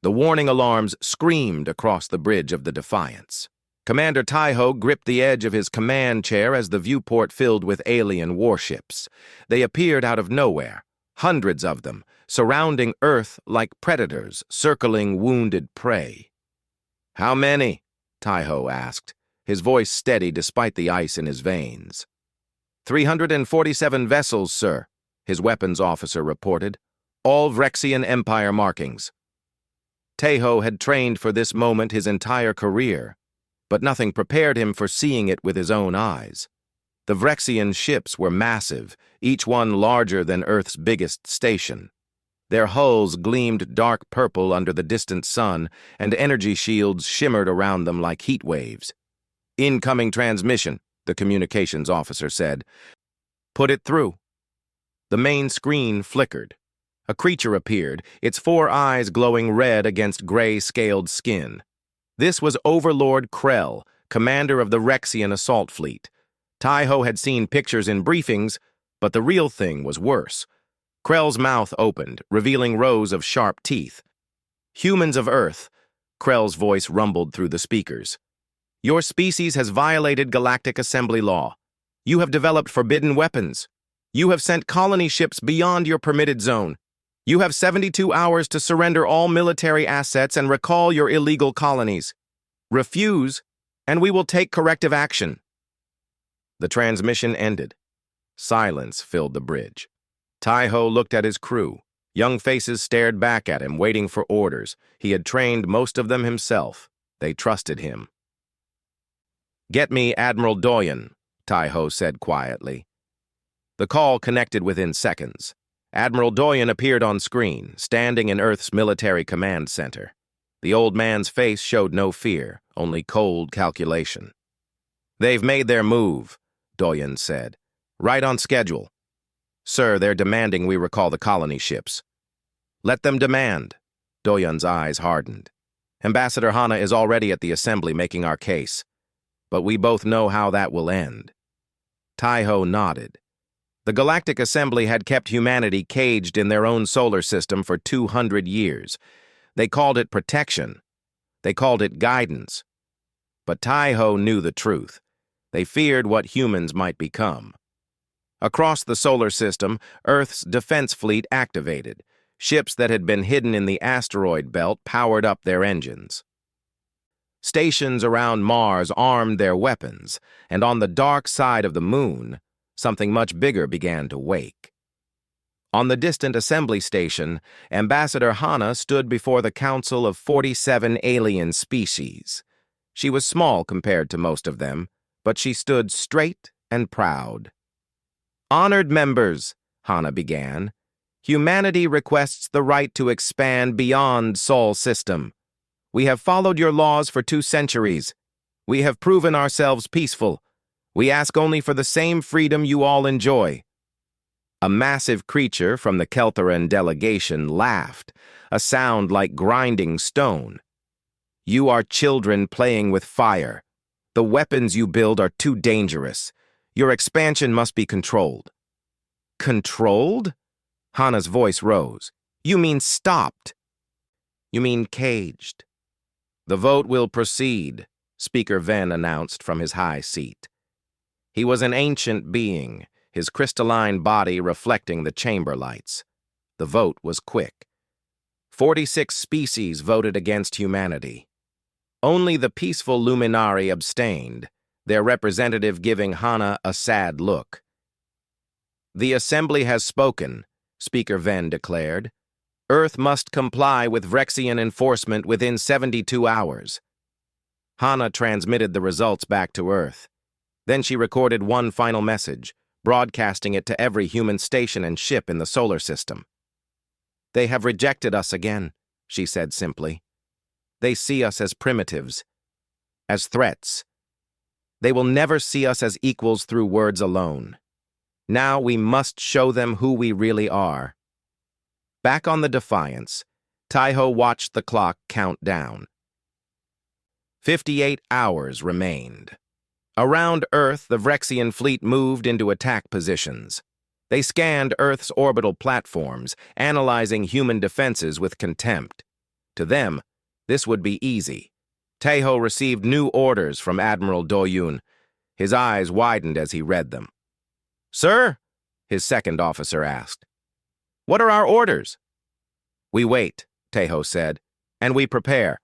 The warning alarms screamed across the bridge of the Defiance. Commander Taiho gripped the edge of his command chair as the viewport filled with alien warships. They appeared out of nowhere, hundreds of them, surrounding Earth like predators, circling wounded prey. "How many?" Taiho asked, his voice steady despite the ice in his veins. 347 vessels, sir, his weapons officer reported, all Vrexian Empire markings. Taiho had trained for this moment his entire career, but nothing prepared him for seeing it with his own eyes. The Vrexian ships were massive, each one larger than Earth's biggest station. Their hulls gleamed dark purple under the distant sun, and energy shields shimmered around them like heat waves. "Incoming transmission," the communications officer said. "Put it through." The main screen flickered. A creature appeared, its 4 eyes glowing red against gray-scaled skin. This was Overlord Krell, commander of the Rexian assault fleet. Taiho had seen pictures in briefings, but the real thing was worse. Krell's mouth opened, revealing rows of sharp teeth. "Humans of Earth," Krell's voice rumbled through the speakers. "Your species has violated Galactic Assembly law. You have developed forbidden weapons. You have sent colony ships beyond your permitted zone. You have 72 hours to surrender all military assets and recall your illegal colonies. Refuse, and we will take corrective action." The transmission ended. Silence filled the bridge. Taiho looked at his crew. Young faces stared back at him, waiting for orders. He had trained most of them himself. They trusted him. "Get me Admiral Doyen," Taiho said quietly. The call connected within seconds. Admiral Doyen appeared on screen, standing in Earth's military command center. The old man's face showed no fear, only cold calculation. "They've made their move," Doyen said. "Right on schedule. Sir, they're demanding we recall the colony ships." "Let them demand." Doyen's eyes hardened. "Ambassador Hana is already at the assembly making our case. But we both know how that will end." Taiho nodded. The Galactic Assembly had kept humanity caged in their own solar system for 200 years. They called it protection. They called it guidance. But Taiho knew the truth. They feared what humans might become. Across the solar system, Earth's defense fleet activated. Ships that had been hidden in the asteroid belt powered up their engines. Stations around Mars armed their weapons, and on the dark side of the moon, something much bigger began to wake. On the distant assembly station, Ambassador Hana stood before the council of 47 alien species. She was small compared to most of them, but she stood straight and proud. "Honored members," Hana began, "humanity requests the right to expand beyond Sol system. We have followed your laws for 2 centuries. We have proven ourselves peaceful. We ask only for the same freedom you all enjoy." A massive creature from the Keltheran delegation laughed, a sound like grinding stone. "You are children playing with fire. The weapons you build are too dangerous. Your expansion must be controlled." "Controlled?" Hana's voice rose. "You mean stopped." "You mean caged." "The vote will proceed," Speaker Venn announced from his high seat. He was an ancient being, his crystalline body reflecting the chamber lights. The vote was quick. 46 species voted against humanity. Only the peaceful Luminari abstained, their representative giving Hana a sad look. "The Assembly has spoken," Speaker Venn declared. "Earth must comply with Vrexian enforcement within 72 hours. Hana transmitted the results back to Earth. Then she recorded one final message, broadcasting it to every human station and ship in the solar system. "They have rejected us again," she said simply. "They see us as primitives, as threats. They will never see us as equals through words alone. Now we must show them who we really are." Back on the Defiance, Taiho watched the clock count down. 58 hours remained. Around Earth, the Vrexian fleet moved into attack positions. They scanned Earth's orbital platforms, analyzing human defenses with contempt. To them, this would be easy. Taeho received new orders from Admiral Do-yoon. His eyes widened as he read them. "Sir?" his second officer asked. "What are our orders?" "We wait," Taeho said, "and we prepare."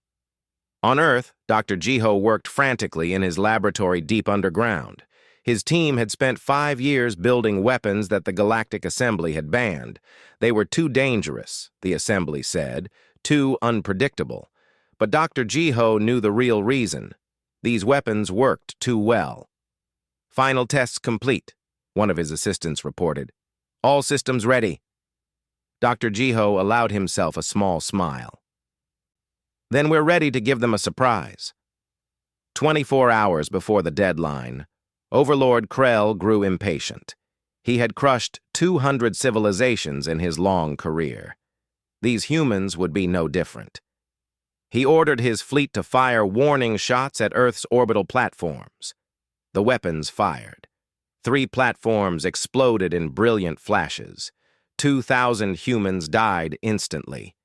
On Earth, Dr. Jiho worked frantically in his laboratory deep underground. His team had spent 5 years building weapons that the Galactic Assembly had banned. They were too dangerous, the Assembly said, too unpredictable. But Dr. Jiho knew the real reason. These weapons worked too well. "Final tests complete," one of his assistants reported. "All systems ready." Dr. Jiho allowed himself a small smile. "Then we're ready to give them a surprise." 24 hours before the deadline, Overlord Krell grew impatient. He had crushed 200 civilizations in his long career. These humans would be no different. He ordered his fleet to fire warning shots at Earth's orbital platforms. The weapons fired. 3 platforms exploded in brilliant flashes. 2,000 humans died instantly.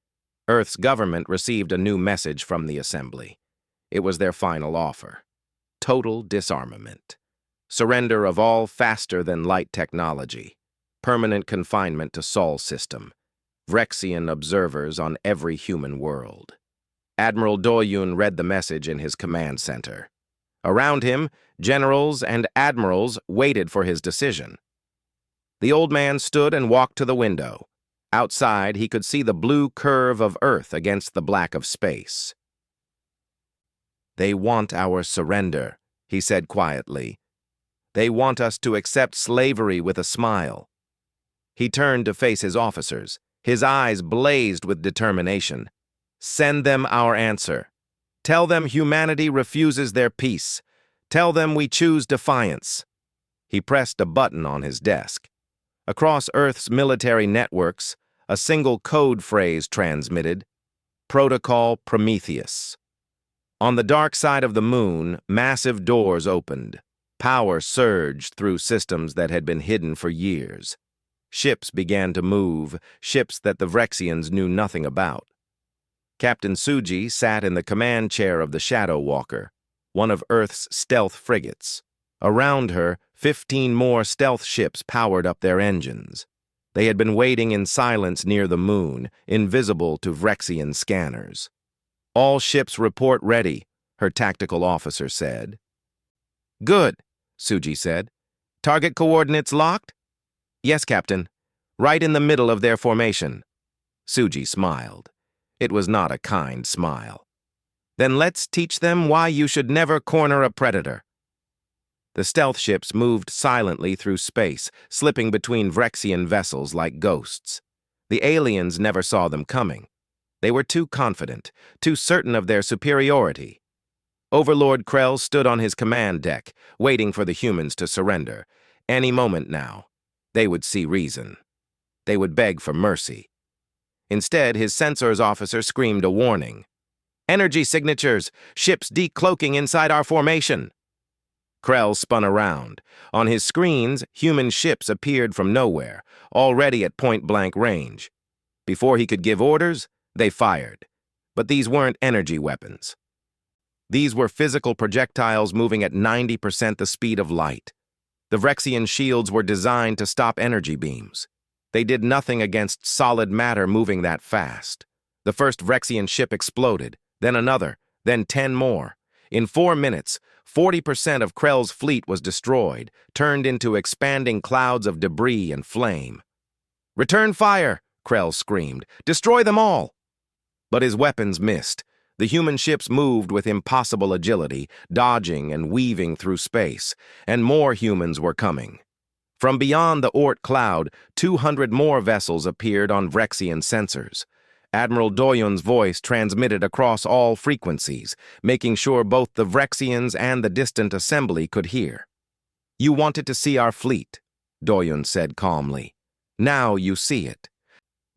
Earth's government received a new message from the Assembly. It was their final offer. Total disarmament. Surrender of all faster-than-light technology. Permanent confinement to Sol system. Vrexian observers on every human world. Admiral Do-yoon read the message in his command center. Around him, generals and admirals waited for his decision. The old man stood and walked to the window. Outside, he could see the blue curve of Earth against the black of space. "They want our surrender," he said quietly. "They want us to accept slavery with a smile." He turned to face his officers. His eyes blazed with determination. "Send them our answer. Tell them humanity refuses their peace. Tell them we choose defiance." He pressed a button on his desk. Across Earth's military networks, a single code phrase transmitted: Protocol Prometheus. On the dark side of the moon, massive doors opened. Power surged through systems that had been hidden for years. Ships began to move, ships that the Vrexians knew nothing about. Captain Suji sat in the command chair of the Shadow Walker, one of Earth's stealth frigates. Around her, 15 more stealth ships powered up their engines. They had been waiting in silence near the moon, invisible to Vrexian scanners. "All ships report ready," her tactical officer said. "Good," Suji said. "Target coordinates locked?" "Yes, Captain. Right in the middle of their formation." Suji smiled. It was not a kind smile. "Then let's teach them why you should never corner a predator." The stealth ships moved silently through space, slipping between Vrexian vessels like ghosts. The aliens never saw them coming. They were too confident, too certain of their superiority. Overlord Krell stood on his command deck, waiting for the humans to surrender. Any moment now, they would see reason. They would beg for mercy. Instead, his sensors officer screamed a warning. "Energy signatures! Ships decloaking inside our formation!" Krell spun around. On his screens, human ships appeared from nowhere, already at point-blank range. Before he could give orders, they fired. But these weren't energy weapons. These were physical projectiles moving at 90% the speed of light. The Vrexian shields were designed to stop energy beams. They did nothing against solid matter moving that fast. The first Vrexian ship exploded, then another, then 10 more. In 4 minutes, 40% of Krell's fleet was destroyed, turned into expanding clouds of debris and flame. "Return fire!" Krell screamed. "Destroy them all!" But his weapons missed. The human ships moved with impossible agility, dodging and weaving through space, and more humans were coming. From beyond the Oort cloud, 200 more vessels appeared on Vrexian sensors. Admiral Do-yoon's voice transmitted across all frequencies, making sure both the Vrexians and the distant assembly could hear. "You wanted to see our fleet," Do-yoon said calmly. "Now you see it.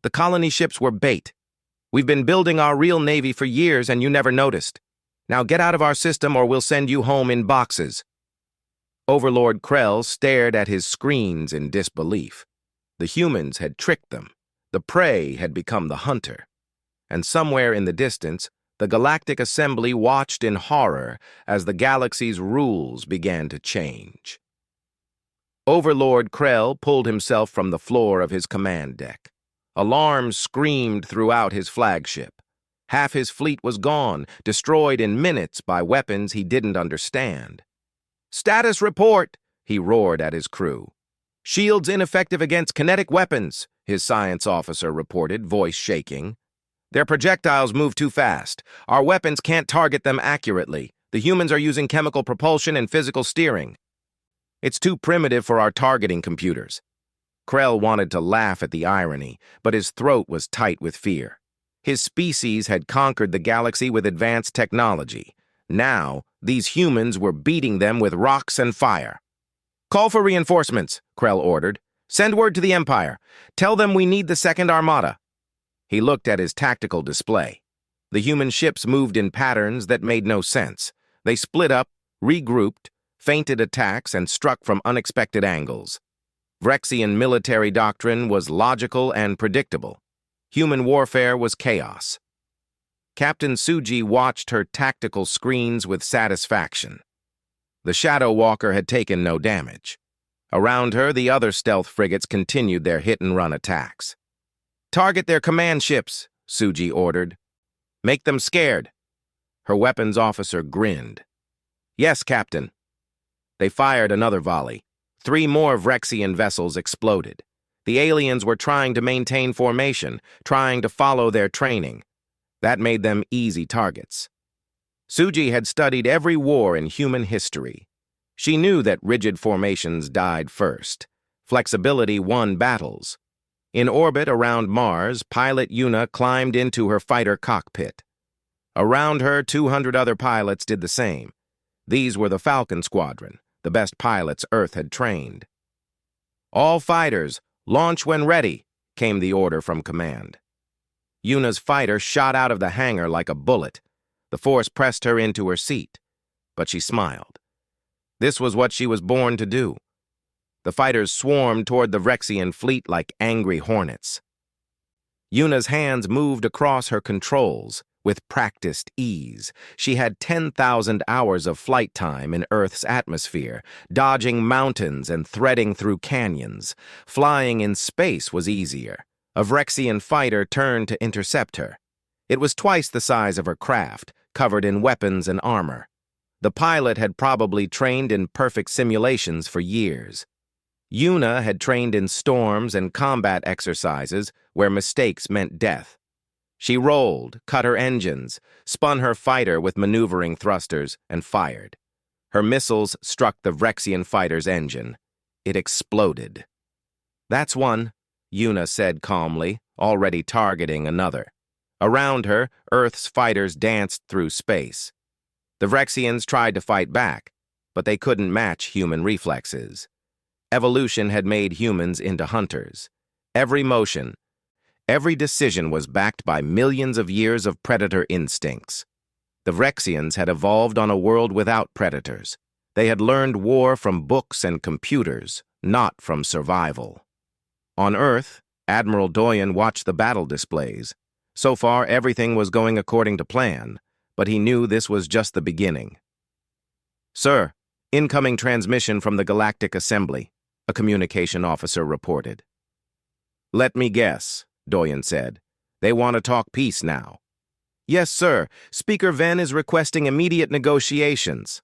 The colony ships were bait. We've been building our real navy for years and you never noticed. Now get out of our system or we'll send you home in boxes." Overlord Krell stared at his screens in disbelief. The humans had tricked them. The prey had become the hunter. and somewhere in the distance, the Galactic Assembly watched in horror as the galaxy's rules began to change. Overlord Krell pulled himself from the floor of his command deck. Alarms screamed throughout his flagship. Half his fleet was gone, destroyed in minutes by weapons he didn't understand. "Status report!" he roared at his crew. "Shields ineffective against kinetic weapons," his science officer reported, voice shaking. "Their projectiles move too fast. Our weapons can't target them accurately. The humans are using chemical propulsion and physical steering. It's too primitive for our targeting computers." Krell wanted to laugh at the irony, but his throat was tight with fear. His species had conquered the galaxy with advanced technology. Now, these humans were beating them with rocks and fire. "Call for reinforcements," Krell ordered. "Send word to the Empire. Tell them we need the second armada." He looked at his tactical display. The human ships moved in patterns that made no sense. They split up, regrouped, feinted attacks, and struck from unexpected angles. Vrexian military doctrine was logical and predictable. Human warfare was chaos. Captain Suji watched her tactical screens with satisfaction. The Shadow Walker had taken no damage. Around her, the other stealth frigates continued their hit-and-run attacks. "Target their command ships," Suji ordered. "Make them scared." Her weapons officer grinned. "Yes, Captain." They fired another volley. 3 more Vrexian vessels exploded. The aliens were trying to maintain formation, trying to follow their training. That made them easy targets. Suji had studied every war in human history. She knew that rigid formations died first. Flexibility won battles. In orbit around Mars, pilot Yuna climbed into her fighter cockpit. Around her, 200 other pilots did the same. These were the Falcon Squadron, the best pilots Earth had trained. "All fighters, launch when ready," came the order from command. Yuna's fighter shot out of the hangar like a bullet. The force pressed her into her seat, but she smiled. This was what she was born to do. The fighters swarmed toward the Vrexian fleet like angry hornets. Yuna's hands moved across her controls with practiced ease. She had 10,000 hours of flight time in Earth's atmosphere, dodging mountains and threading through canyons. Flying in space was easier. A Vrexian fighter turned to intercept her. It was twice the size of her craft, covered in weapons and armor. The pilot had probably trained in perfect simulations for years. Yuna had trained in storms and combat exercises where mistakes meant death. She rolled, cut her engines, spun her fighter with maneuvering thrusters, and fired. Her missiles struck the Vrexian fighter's engine. It exploded. "That's one," Yuna said calmly, already targeting another. Around her, Earth's fighters danced through space. The Vrexians tried to fight back, but they couldn't match human reflexes. Evolution had made humans into hunters. Every motion, every decision was backed by millions of years of predator instincts. The Vrexians had evolved on a world without predators. They had learned war from books and computers, not from survival. On Earth, Admiral Doyen watched the battle displays. So far, everything was going according to plan, but he knew this was just the beginning. "Sir, incoming transmission from the Galactic Assembly," a communication officer reported. "Let me guess," Doyen said. "They want to talk peace now." "Yes, sir. Speaker Ven is requesting immediate negotiations."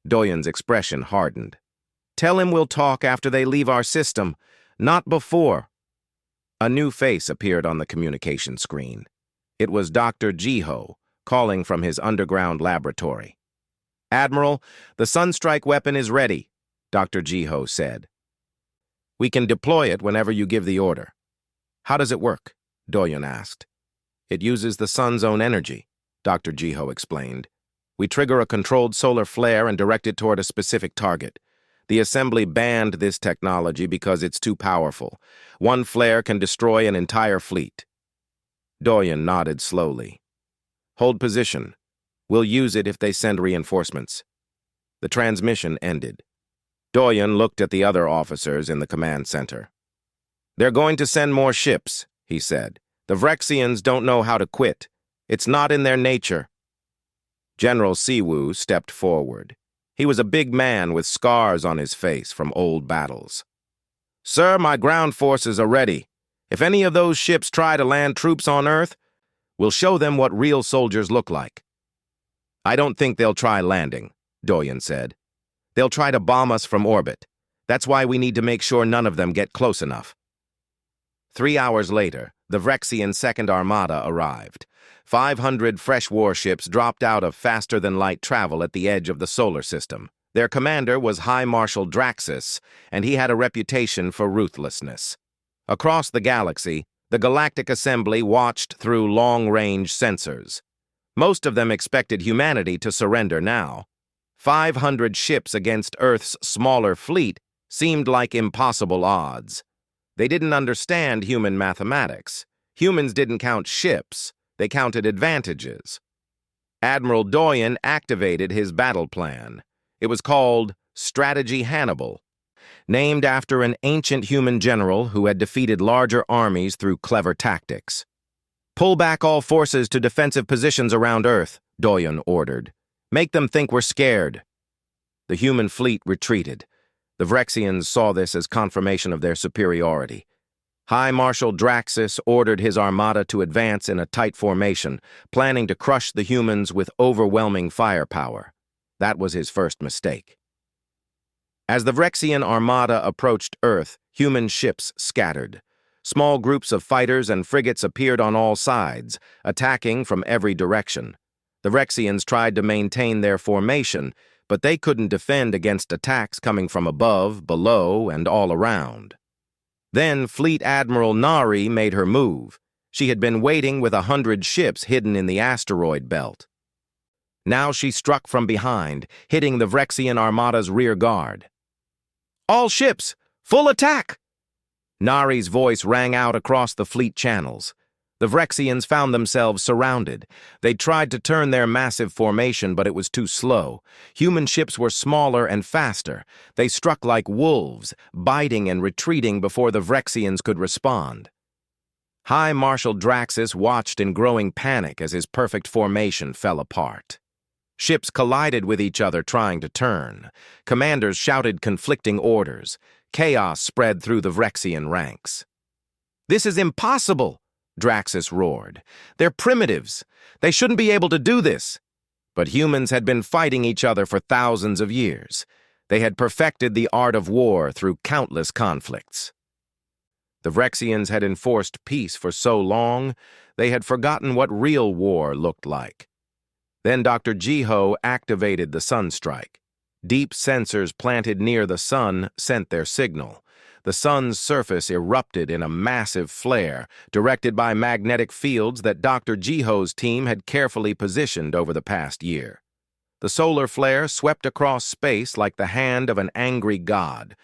Doyen's expression hardened. "Tell him we'll talk after they leave our system, not before." A new face appeared on the communication screen. It was Dr. Jiho, calling from his underground laboratory. "Admiral, the Sunstrike weapon is ready," Dr. Jiho said. "We can deploy it whenever you give the order." "How does it work?" Doyen asked. "It uses the sun's own energy," Dr. Jiho explained. "We trigger a controlled solar flare and direct it toward a specific target. The Assembly banned this technology because it's too powerful. One flare can destroy an entire fleet." Doyen nodded slowly. "Hold position. We'll use it if they send reinforcements." The transmission ended. Doyen looked at the other officers in the command center. "They're going to send more ships," he said. The Vrexians don't know how to quit. It's not in their nature. General Siwu stepped forward. He was a big man with scars on his face from old battles. Sir, my ground forces are ready. If any of those ships try to land troops on Earth, we'll show them what real soldiers look like. I don't think they'll try landing, Doyen said. They'll try to bomb us from orbit. That's why we need to make sure none of them get close enough. 3 hours later, the Vrexian Second Armada arrived. 500 fresh warships dropped out of faster-than-light travel at the edge of the solar system. Their commander was High Marshal Draxus, and he had a reputation for ruthlessness. Across the galaxy, the Galactic Assembly watched through long-range sensors. Most of them expected humanity to surrender now. 500 ships against Earth's smaller fleet seemed like impossible odds. They didn't understand human mathematics. Humans didn't count ships. They counted advantages. Admiral Doyen activated his battle plan. It was called Strategy Hannibal, named after an ancient human general who had defeated larger armies through clever tactics. Pull back all forces to defensive positions around Earth, Doyen ordered. Make them think we're scared. The human fleet retreated. The Vrexians saw this as confirmation of their superiority. High Marshal Draxus ordered his armada to advance in a tight formation, planning to crush the humans with overwhelming firepower. That was his first mistake. As the Vrexian armada approached Earth, human ships scattered. Small groups of fighters and frigates appeared on all sides, attacking from every direction. The Vrexians tried to maintain their formation, but they couldn't defend against attacks coming from above, below, and all around. Then Fleet Admiral Nari made her move. She had been waiting with 100 ships hidden in the asteroid belt. Now she struck from behind, hitting the Vrexian armada's rear guard. All ships, full attack! Nari's voice rang out across the fleet channels. The Vrexians found themselves surrounded. They tried to turn their massive formation, but it was too slow. Human ships were smaller and faster. They struck like wolves, biting and retreating before the Vrexians could respond. High Marshal Draxus watched in growing panic as his perfect formation fell apart. Ships collided with each other trying to turn. Commanders shouted conflicting orders. Chaos spread through the Vrexian ranks. "This is impossible!" Draxus roared. "They're primitives. They shouldn't be able to do this." But humans had been fighting each other for thousands of years. They had perfected the art of war through countless conflicts. The Vrexians had enforced peace for so long, they had forgotten what real war looked like. Then Dr. Jiho activated the sunstrike. Deep sensors planted near the sun sent their signal. The sun's surface erupted in a massive flare, directed by magnetic fields that Dr. Jiho's team had carefully positioned over the past year. The solar flare swept across space like the hand of an angry god.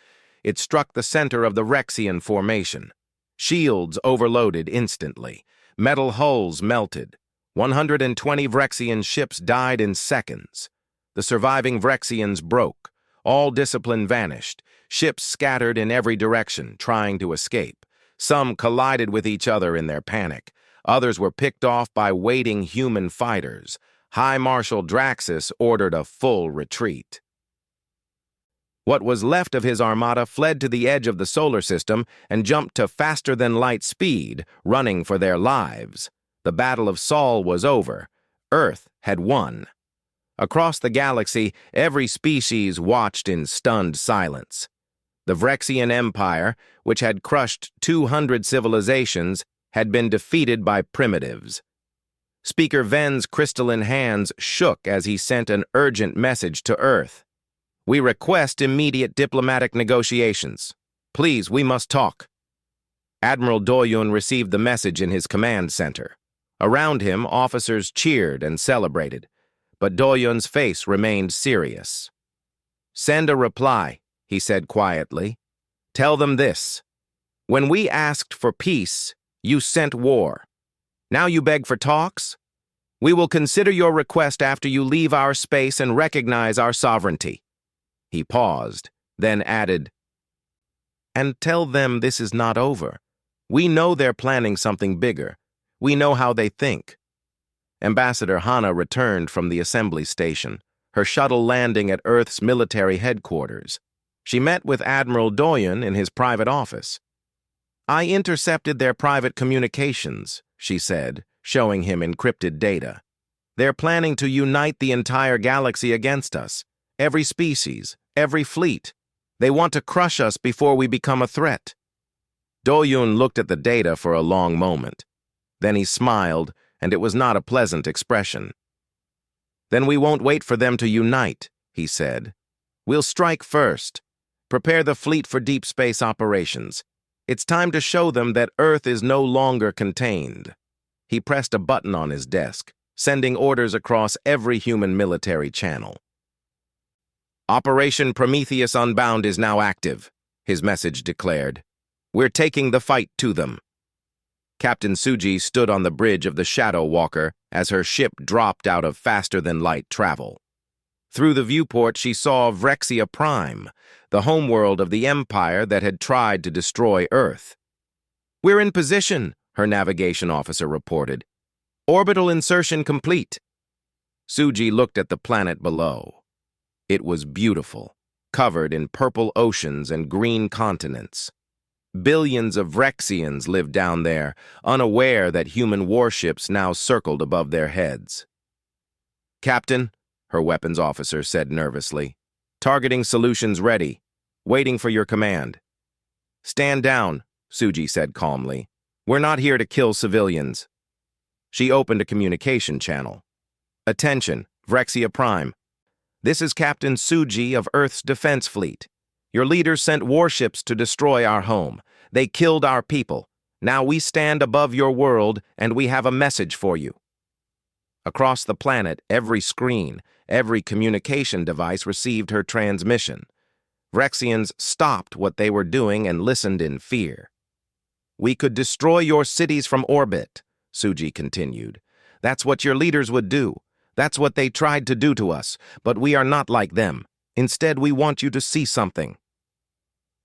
It struck the center of the Vrexian formation. Shields overloaded instantly. Metal hulls melted. 120 Vrexian ships died in seconds. The surviving Vrexians broke. All discipline vanished. Ships scattered in every direction, trying to escape. Some collided with each other in their panic. Others were picked off by waiting human fighters. High Marshal Draxus ordered a full retreat. What was left of his armada fled to the edge of the solar system and jumped to faster-than-light speed, running for their lives. The Battle of Sol was over. Earth had won. Across the galaxy, every species watched in stunned silence. The Vrexian Empire, which had crushed 200 civilizations, had been defeated by primitives. Speaker Ven's crystalline hands shook as he sent an urgent message to Earth. "We request immediate diplomatic negotiations. Please, we must talk." Admiral Doyun received the message in his command center. Around him, officers cheered and celebrated, but Doyun's face remained serious. "Send a reply," he said quietly. "Tell them this. When we asked for peace, you sent war. Now you beg for talks? We will consider your request after you leave our space and recognize our sovereignty." He paused, then added, "And tell them this is not over. We know they're planning something bigger. We know how they think. Ambassador Hana returned from the assembly station, her shuttle landing at Earth's military headquarters. She met with Admiral Doyen in his private office. I intercepted their private communications, she said, showing him encrypted data. They're planning to unite the entire galaxy against us. Every species, every fleet. They want to crush us before we become a threat. Doyun looked at the data for a long moment. Then he smiled, and it was not a pleasant expression. Then we won't wait for them to unite, he said. We'll strike first. Prepare the fleet for deep space operations. It's time to show them that Earth is no longer contained. He pressed a button on his desk, sending orders across every human military channel. Operation Prometheus Unbound is now active, his message declared. We're taking the fight to them. Captain Suji stood on the bridge of the Shadow Walker as her ship dropped out of faster-than-light travel. Through the viewport, she saw Vrexia Prime, the homeworld of the Empire that had tried to destroy Earth. We're in position, her navigation officer reported. Orbital insertion complete. Suji looked at the planet below. It was beautiful, covered in purple oceans and green continents. Billions of Vrexians lived down there, unaware that human warships now circled above their heads. Captain, her weapons officer said nervously, targeting solutions ready, waiting for your command. Stand down, Suji said calmly. We're not here to kill civilians. She opened a communication channel. Attention, Vrexia Prime. This is Captain Suji of Earth's Defense Fleet. Your leaders sent warships to destroy our home. They killed our people. Now we stand above your world, and we have a message for you. Across the planet, every screen, every communication device received her transmission. Vrexians stopped what they were doing and listened in fear. We could destroy your cities from orbit, Suji continued. That's what your leaders would do. That's what they tried to do to us, but we are not like them. Instead, we want you to see something.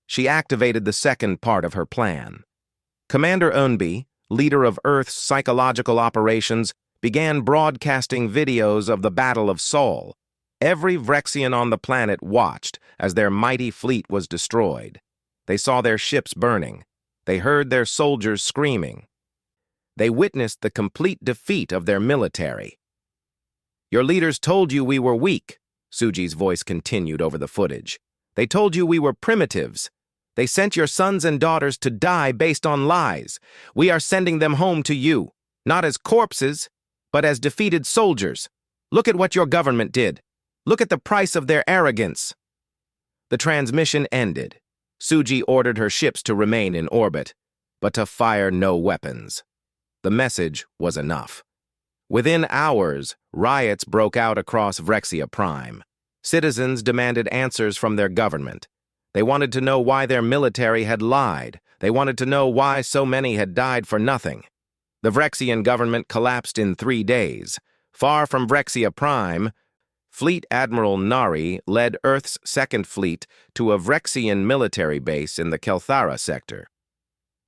She activated the second part of her plan. Commander Eunbi, leader of Earth's psychological operations, began broadcasting videos of the Battle of Sol. Every Vrexian on the planet watched as their mighty fleet was destroyed. They saw their ships burning. They heard their soldiers screaming. They witnessed the complete defeat of their military. Your leaders told you we were weak, Suji's voice continued over the footage. They told you we were primitives. They sent your sons and daughters to die based on lies. We are sending them home to you, not as corpses, but as defeated soldiers. Look at what your government did. Look at the price of their arrogance. The transmission ended. Suji ordered her ships to remain in orbit, but to fire no weapons. The message was enough. Within hours, riots broke out across Vrexia Prime. Citizens demanded answers from their government. They wanted to know why their military had lied. They wanted to know why so many had died for nothing. The Vrexian government collapsed in 3 days. Far from Vrexia Prime, Fleet Admiral Nari led Earth's second fleet to a Vrexian military base in the Kelthara sector.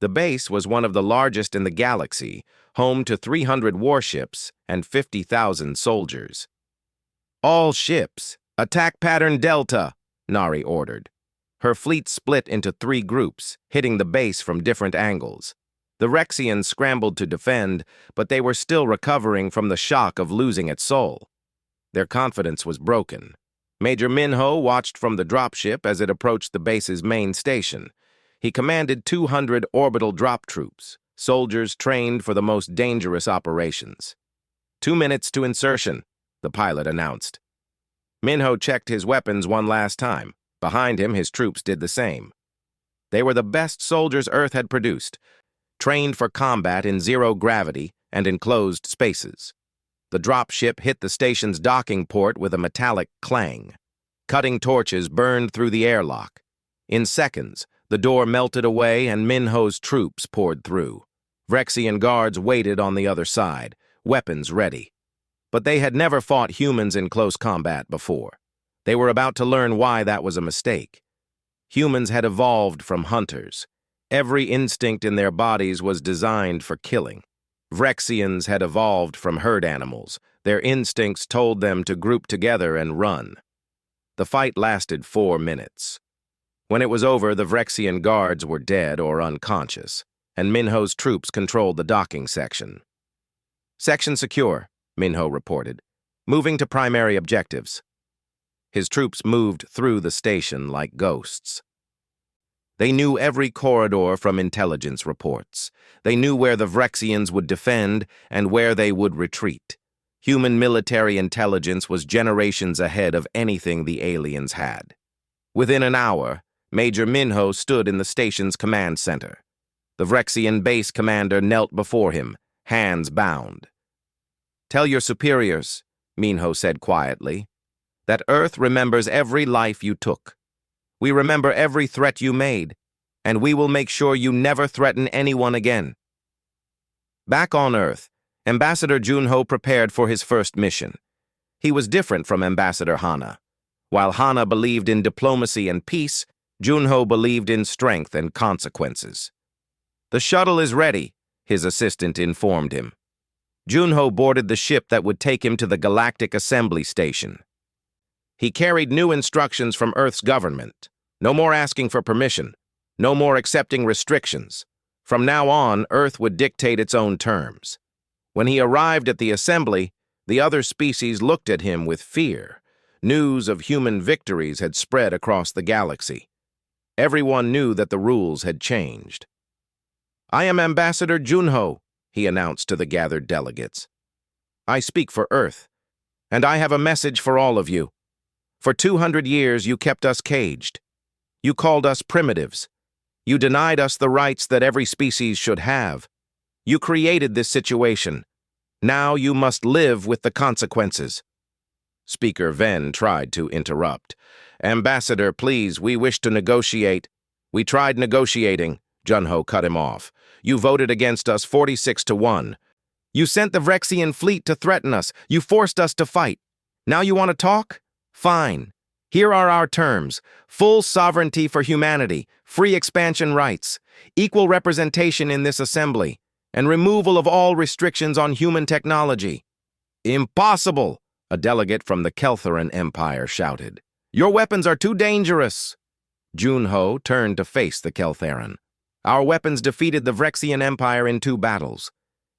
The base was one of the largest in the galaxy, home to 300 warships and 50,000 soldiers. All ships, attack pattern Delta, Nari ordered. Her fleet split into 3 groups, hitting the base from different angles. The Vrexians scrambled to defend, but they were still recovering from the shock of losing at Sol. Their confidence was broken. Major Minho watched from the dropship as it approached the base's main station. He commanded 200 orbital drop troops, soldiers trained for the most dangerous operations. 2 minutes to insertion, the pilot announced. Minho checked his weapons one last time. Behind him, his troops did the same. They were the best soldiers Earth had produced, trained for combat in zero gravity and enclosed spaces. The dropship hit the station's docking port with a metallic clang. Cutting torches burned through the airlock. In seconds, the door melted away and Minho's troops poured through. Vrexian guards waited on the other side, weapons ready. But they had never fought humans in close combat before. They were about to learn why that was a mistake. Humans had evolved from hunters. Every instinct in their bodies was designed for killing. Vrexians had evolved from herd animals. Their instincts told them to group together and run. The fight lasted 4 minutes. When it was over, the Vrexian guards were dead or unconscious, and Minho's troops controlled the docking section. "Section secure," Minho reported, moving to primary objectives. His troops moved through the station like ghosts. They knew every corridor from intelligence reports. They knew where the Vrexians would defend and where they would retreat. Human military intelligence was generations ahead of anything the aliens had. Within an hour, Major Minho stood in the station's command center. The Vrexian base commander knelt before him, hands bound. "Tell your superiors," Minho said quietly, "that Earth remembers every life you took. We remember every threat you made, and we will make sure you never threaten anyone again." Back on Earth, Ambassador Junho prepared for his first mission. He was different from Ambassador Hana. While Hana believed in diplomacy and peace, Junho believed in strength and consequences. "The shuttle is ready," his assistant informed him. Junho boarded the ship that would take him to the Galactic Assembly Station. He carried new instructions from Earth's government. No more asking for permission. No more accepting restrictions. From now on, Earth would dictate its own terms. When he arrived at the assembly, the other species looked at him with fear. News of human victories had spread across the galaxy. Everyone knew that the rules had changed. "I am Ambassador Junho," he announced to the gathered delegates. "I speak for Earth, and I have a message for all of you. For 200 years, you kept us caged. You called us primitives. You denied us the rights that every species should have. You created this situation. Now you must live with the consequences." Speaker Ven tried to interrupt. "Ambassador, please, we wish to negotiate." "We tried negotiating," Junho cut him off. "You voted against us 46-1. You sent the Vrexian fleet to threaten us. You forced us to fight. Now you want to talk? Fine. Here are our terms: full sovereignty for humanity, free expansion rights, equal representation in this assembly, and removal of all restrictions on human technology." "Impossible!" a delegate from the Keltheran Empire shouted. "Your weapons are too dangerous." Junho turned to face the Keltheran. "Our weapons defeated the Vrexian Empire in 2 battles.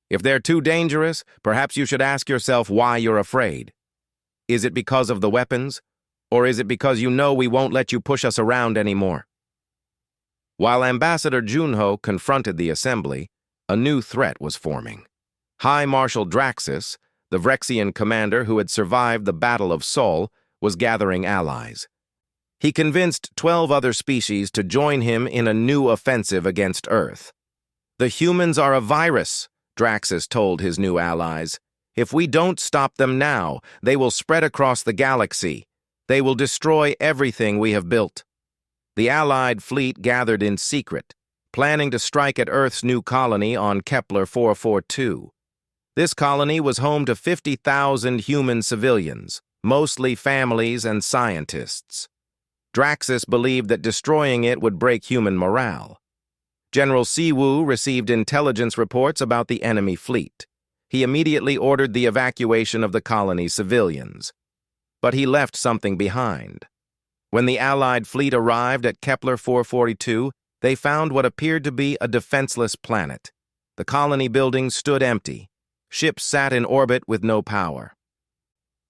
If they're too dangerous, perhaps you should ask yourself why you're afraid. Is it because of the weapons? Or is it because you know we won't let you push us around anymore?" While Ambassador Junho confronted the assembly, a new threat was forming. High Marshal Draxus, the Vrexian commander who had survived the Battle of Sol, was gathering allies. He convinced 12 other species to join him in a new offensive against Earth. "The humans are a virus," Draxus told his new allies. "If we don't stop them now, they will spread across the galaxy. They will destroy everything we have built." The Allied fleet gathered in secret, planning to strike at Earth's new colony on Kepler 442. This colony was home to 50,000 human civilians, mostly families and scientists. Draxus believed that destroying it would break human morale. General Siwu received intelligence reports about the enemy fleet. He immediately ordered the evacuation of the colony's civilians. But he left something behind. When the Allied fleet arrived at Kepler 442, they found what appeared to be a defenseless planet. The colony buildings stood empty. Ships sat in orbit with no power.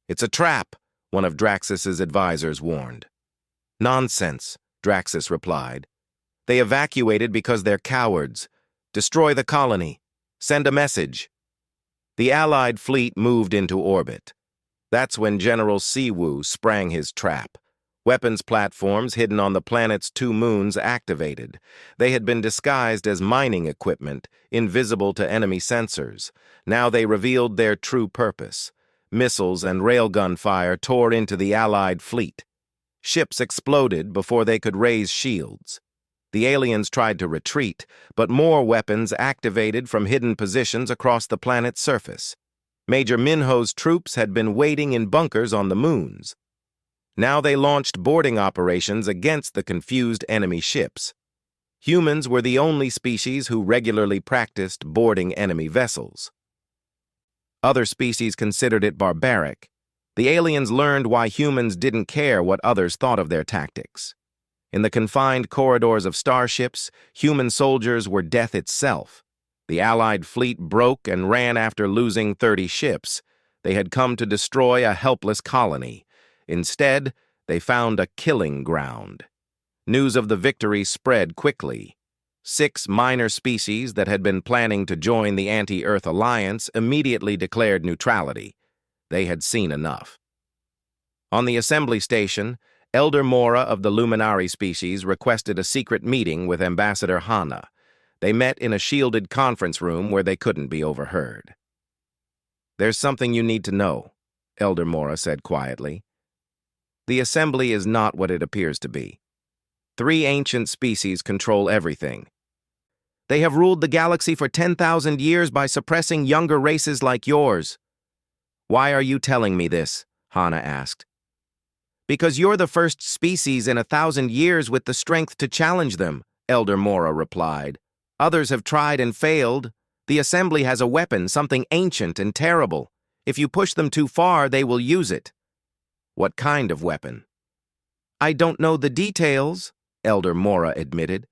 "It's a trap," one of Draxus's advisors warned. "Nonsense," Draxus replied. "They evacuated because they're cowards. Destroy the colony. Send a message." The Allied fleet moved into orbit. That's when General Siwu sprang his trap. Weapons platforms hidden on the planet's 2 moons activated. They had been disguised as mining equipment, invisible to enemy sensors. Now they revealed their true purpose. Missiles and railgun fire tore into the Allied fleet. Ships exploded before they could raise shields. The aliens tried to retreat, but more weapons activated from hidden positions across the planet's surface. Major Minho's troops had been waiting in bunkers on the moons. Now they launched boarding operations against the confused enemy ships. Humans were the only species who regularly practiced boarding enemy vessels. Other species considered it barbaric. The aliens learned why humans didn't care what others thought of their tactics. In the confined corridors of starships, human soldiers were death itself. The Allied fleet broke and ran after losing 30 ships. They had come to destroy a helpless colony. Instead, they found a killing ground. News of the victory spread quickly. 6 minor species that had been planning to join the Anti-Earth Alliance immediately declared neutrality. They had seen enough. On the assembly station, Elder Mora of the Luminari species requested a secret meeting with Ambassador Hana. They met in a shielded conference room where they couldn't be overheard. "There's something you need to know," Elder Mora said quietly. "The assembly is not what it appears to be. 3 ancient species control everything. They have ruled the galaxy for 10,000 years by suppressing younger races like yours." "Why are you telling me this?" Hana asked. "Because you're the first species in 1,000 years with the strength to challenge them," Elder Mora replied. "Others have tried and failed. The assembly has a weapon, something ancient and terrible. If you push them too far, they will use it." "What kind of weapon?" "I don't know the details," Elder Mora admitted,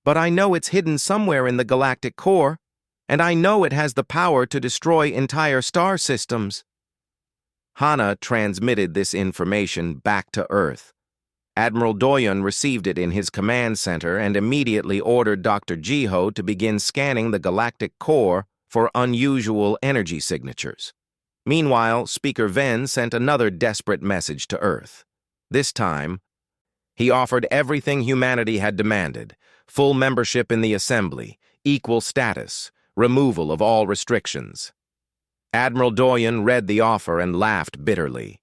"but I know it's hidden somewhere in the galactic core, and I know it has the power to destroy entire star systems." Hana transmitted this information back to Earth. Admiral Doyon received it in his command center and immediately ordered Dr. Jiho to begin scanning the galactic core for unusual energy signatures. Meanwhile, Speaker Ven sent another desperate message to Earth. This time, he offered everything humanity had demanded: full membership in the Assembly, equal status, removal of all restrictions. Admiral Doyon read the offer and laughed bitterly.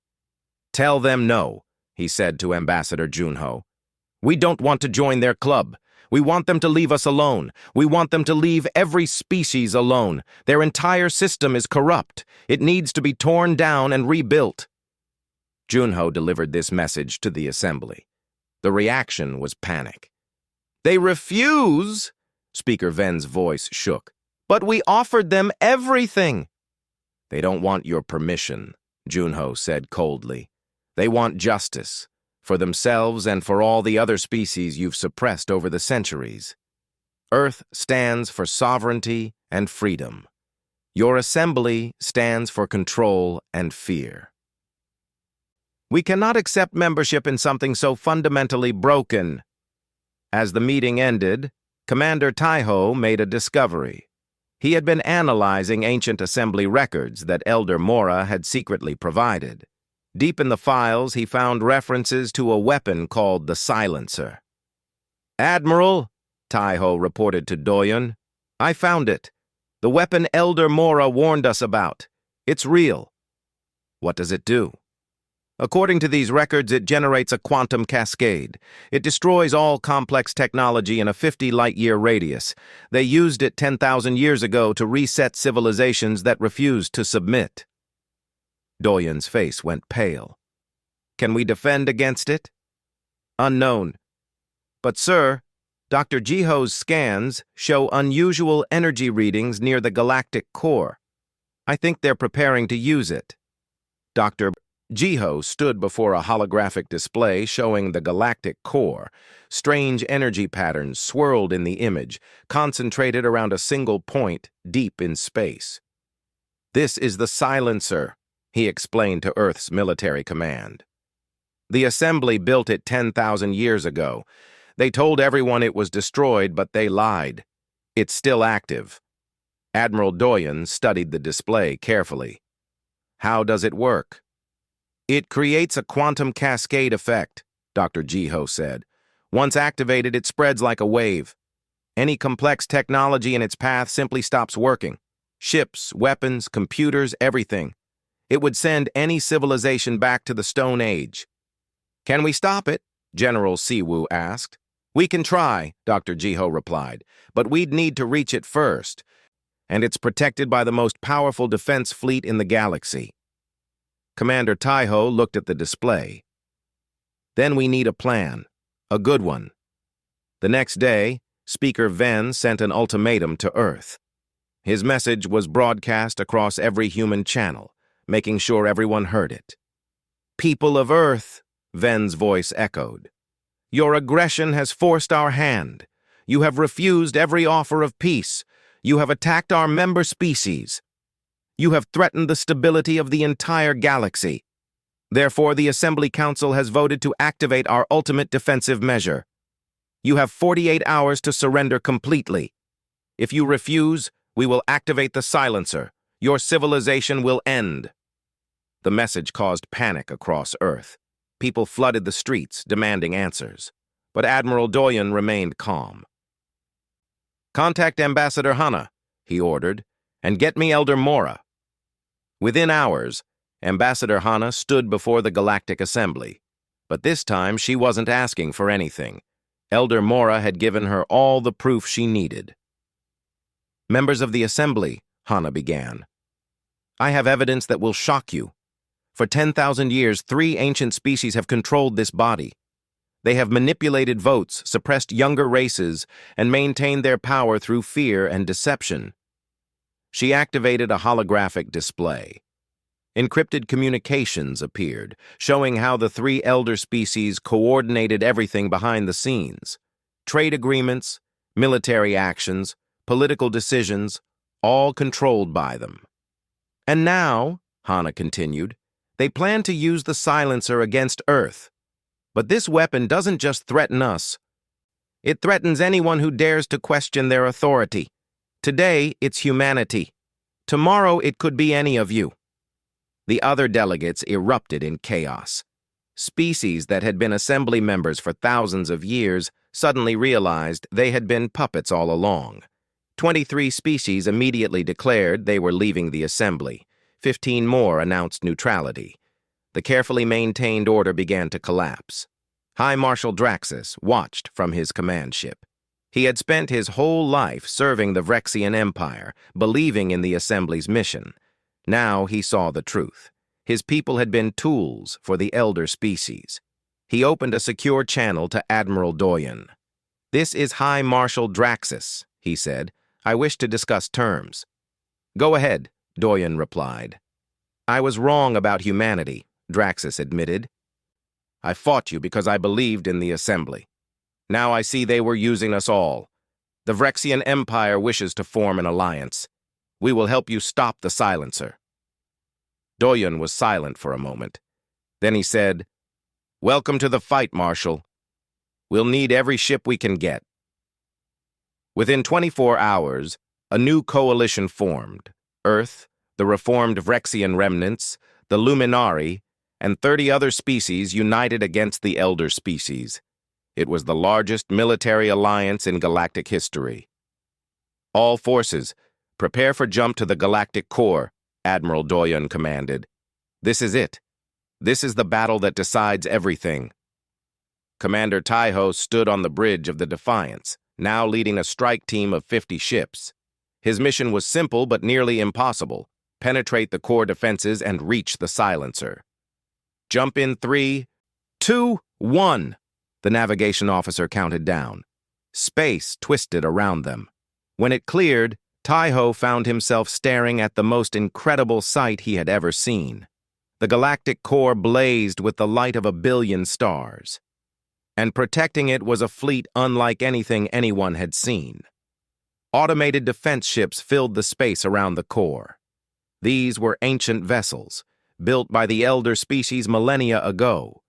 "Tell them no," he said to Ambassador Junho. "We don't want to join their club. We want them to leave us alone. We want them to leave every species alone. Their entire system is corrupt. It needs to be torn down and rebuilt." Junho delivered this message to the Assembly. The reaction was panic. "They refuse!" Speaker Ven's voice shook. "But we offered them everything." "They don't want your permission," Junho said coldly. "They want justice, for themselves and for all the other species you've suppressed over the centuries. Earth stands for sovereignty and freedom. Your assembly stands for control and fear. We cannot accept membership in something so fundamentally broken." As the meeting ended, Commander Taiho made a discovery. He had been analyzing ancient assembly records that Elder Mora had secretly provided. Deep in the files, he found references to a weapon called the Silencer. "Admiral," Taiho reported to Doyon, "I found it. The weapon Elder Mora warned us about. It's real." "What does it do?" "According to these records, it generates a quantum cascade. It destroys all complex technology in a 50-light-year radius. They used it 10,000 years ago to reset civilizations that refused to submit." Doyon's face went pale. "Can we defend against it?" "Unknown. But, sir, Dr. Jiho's scans show unusual energy readings near the galactic core. I think they're preparing to use it." Dr. Jiho stood before a holographic display showing the galactic core. Strange energy patterns swirled in the image, concentrated around a single point deep in space. "This is the Silencer," he explained to Earth's military command. "The Assembly built it 10,000 years ago. They told everyone it was destroyed, but they lied. It's still active." Admiral Doyon studied the display carefully. "How does it work?" "It creates a quantum cascade effect," Dr. Jiho said. "Once activated, it spreads like a wave. Any complex technology in its path simply stops working. Ships, weapons, computers, everything. It would send any civilization back to the Stone Age." "Can we stop it?" General Siwu asked. "We can try," Dr. Jiho replied, "but we'd need to reach it first. And it's protected by the most powerful defense fleet in the galaxy." Commander Taiho looked at the display. "Then we need a plan. A good one." The next day, Speaker Ven sent an ultimatum to Earth. His message was broadcast across every human channel, making sure everyone heard it. "People of Earth," Ven's voice echoed, "your aggression has forced our hand. You have refused every offer of peace. You have attacked our member species. You have threatened the stability of the entire galaxy. Therefore, the Assembly Council has voted to activate our ultimate defensive measure. You have 48 hours to surrender completely. If you refuse, we will activate the silencer. Your civilization will end." The message caused panic across Earth. People flooded the streets, demanding answers. But Admiral Doyen remained calm. "Contact Ambassador Hana," he ordered, "and get me Elder Mora." Within hours, Ambassador Hana stood before the Galactic Assembly. But this time, she wasn't asking for anything. Elder Mora had given her all the proof she needed. "Members of the Assembly," Hana began, "I have evidence that will shock you. For 10,000 years, 3 ancient species have controlled this body. They have manipulated votes, suppressed younger races, and maintained their power through fear and deception." She activated a holographic display. Encrypted communications appeared, showing how the 3 elder species coordinated everything behind the scenes. Trade agreements, military actions, political decisions, all controlled by them. "And now," Hana continued, "they plan to use the silencer against Earth. But this weapon doesn't just threaten us. It threatens anyone who dares to question their authority. Today, it's humanity. Tomorrow, it could be any of you." The other delegates erupted in chaos. Species that had been assembly members for thousands of years suddenly realized they had been puppets all along. 23 species immediately declared they were leaving the assembly. 15 more announced neutrality. The carefully maintained order began to collapse. High Marshal Draxus watched from his command ship. He had spent his whole life serving the Vrexian Empire, believing in the Assembly's mission. Now he saw the truth. His people had been tools for the elder species. He opened a secure channel to Admiral Doyen. "This is High Marshal Draxus," he said. "I wish to discuss terms." "Go ahead," Doyen replied. "I was wrong about humanity," Draxus admitted. "I fought you because I believed in the Assembly. Now I see they were using us all. The Vrexian Empire wishes to form an alliance. We will help you stop the silencer." Doyen was silent for a moment. Then he said, "Welcome to the fight, Marshal. We'll need every ship we can get." Within 24 hours, a new coalition formed. Earth, the reformed Vrexian remnants, the Luminari, and 30 other species united against the elder species. It was the largest military alliance in galactic history. "All forces, prepare for jump to the galactic core," Admiral Doyen commanded. "This is it. This is the battle that decides everything." Commander Taiho stood on the bridge of the Defiance, now leading a strike team of 50 ships. His mission was simple but nearly impossible: penetrate the core defenses and reach the silencer. "Jump in 3, 2, 1. The navigation officer counted down. Space twisted around them. When it cleared, Taiho found himself staring at the most incredible sight he had ever seen. The galactic core blazed with the light of 1 billion stars. And protecting it was a fleet unlike anything anyone had seen. Automated defense ships filled the space around the core. These were ancient vessels, built by the elder species millennia ago.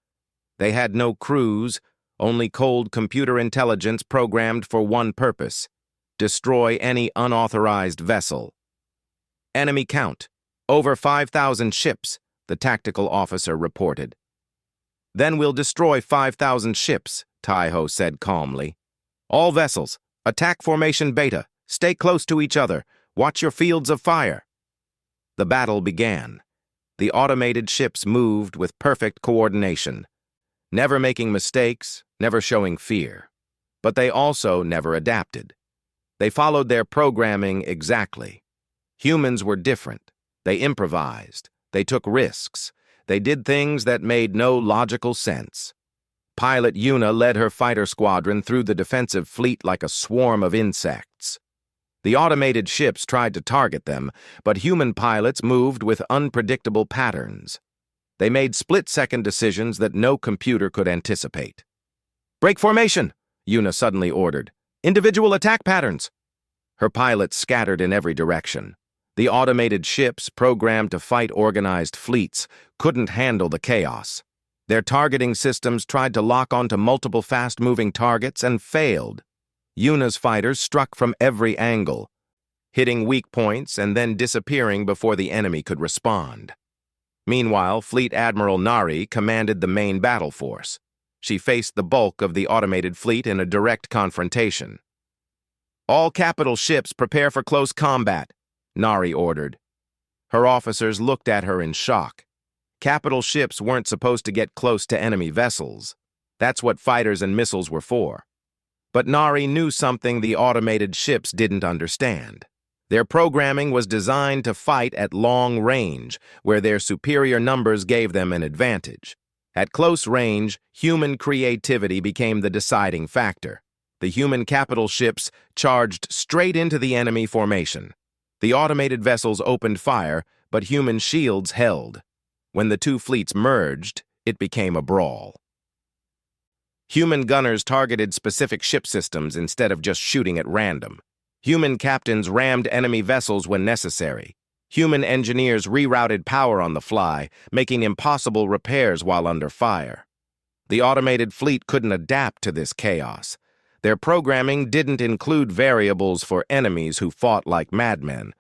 They had no crews, only cold computer intelligence programmed for one purpose: destroy any unauthorized vessel. "Enemy count: over 5,000 ships," the tactical officer reported. "Then we'll destroy 5,000 ships," Taiho said calmly. "All vessels, attack formation Beta. Stay close to each other. Watch your fields of fire." The battle began. The automated ships moved with perfect coordination, never making mistakes, never showing fear. But they also never adapted. They followed their programming exactly. Humans were different. They improvised. They took risks. They did things that made no logical sense. Pilot Yuna led her fighter squadron through the defensive fleet like a swarm of insects. The automated ships tried to target them, but human pilots moved with unpredictable patterns. They made split-second decisions that no computer could anticipate. "Break formation!" Yuna suddenly ordered. "Individual attack patterns!" Her pilots scattered in every direction. The automated ships, programmed to fight organized fleets, couldn't handle the chaos. Their targeting systems tried to lock onto multiple fast-moving targets and failed. Yuna's fighters struck from every angle, hitting weak points and then disappearing before the enemy could respond. Meanwhile, Fleet Admiral Nari commanded the main battle force. She faced the bulk of the automated fleet in a direct confrontation. "All capital ships prepare for close combat," Nari ordered. Her officers looked at her in shock. Capital ships weren't supposed to get close to enemy vessels. That's what fighters and missiles were for. But Nari knew something the automated ships didn't understand. Their programming was designed to fight at long range, where their superior numbers gave them an advantage. At close range, human creativity became the deciding factor. The human capital ships charged straight into the enemy formation. The automated vessels opened fire, but human shields held. When the two fleets merged, it became a brawl. Human gunners targeted specific ship systems instead of just shooting at random. Human captains rammed enemy vessels when necessary. Human engineers rerouted power on the fly, making impossible repairs while under fire. The automated fleet couldn't adapt to this chaos. Their programming didn't include variables for enemies who fought like madmen.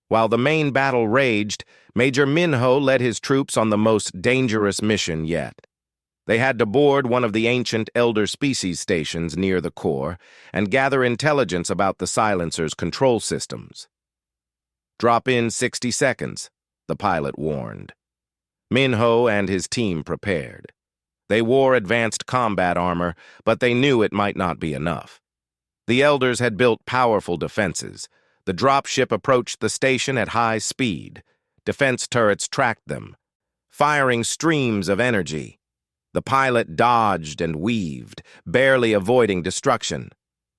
While the main battle raged, Major Minho led his troops on the most dangerous mission yet. They had to board one of the ancient elder species stations near the core and gather intelligence about the silencer's control systems. "Drop in 60 seconds, the pilot warned. Minho and his team prepared. They wore advanced combat armor, but they knew it might not be enough. The elders had built powerful defenses. The dropship approached the station at high speed. Defense turrets tracked them, firing streams of energy. The pilot dodged and weaved, barely avoiding destruction.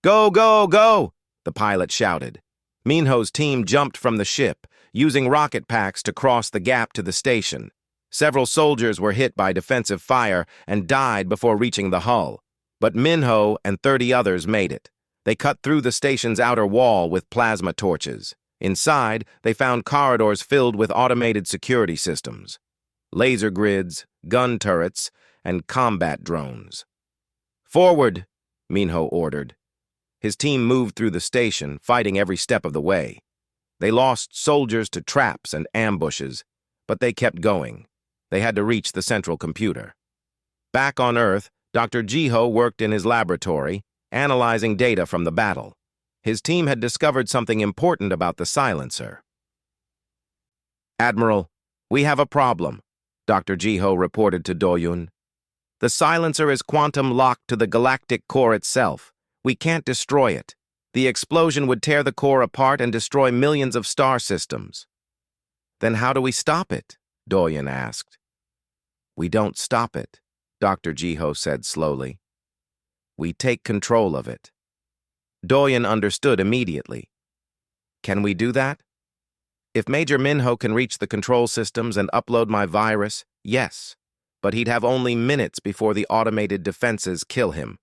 "Go, go, go!" the pilot shouted. Minho's team jumped from the ship, using rocket packs to cross the gap to the station. Several soldiers were hit by defensive fire and died before reaching the hull. But Minho and 30 others made it. They cut through the station's outer wall with plasma torches. Inside, they found corridors filled with automated security systems, laser grids, gun turrets, and combat drones. "Forward," Minho ordered. His team moved through the station, fighting every step of the way. They lost soldiers to traps and ambushes, but they kept going. They had to reach the central computer. Back on Earth, Dr. Jiho worked in his laboratory, analyzing data from the battle. His team had discovered something important about the silencer. "Admiral, we have a problem," Dr. Jiho reported to Doyun. "The silencer is quantum locked to the galactic core itself. We can't destroy it. The explosion would tear the core apart and destroy millions of star systems." "Then how do we stop it?" Doyun asked. "We don't stop it," Dr. Jiho said slowly. "We take control of it." Doyun understood immediately. "Can we do that?" "If Major Minho can reach the control systems and upload my virus, yes. But he'd have only minutes before the automated defenses kill him."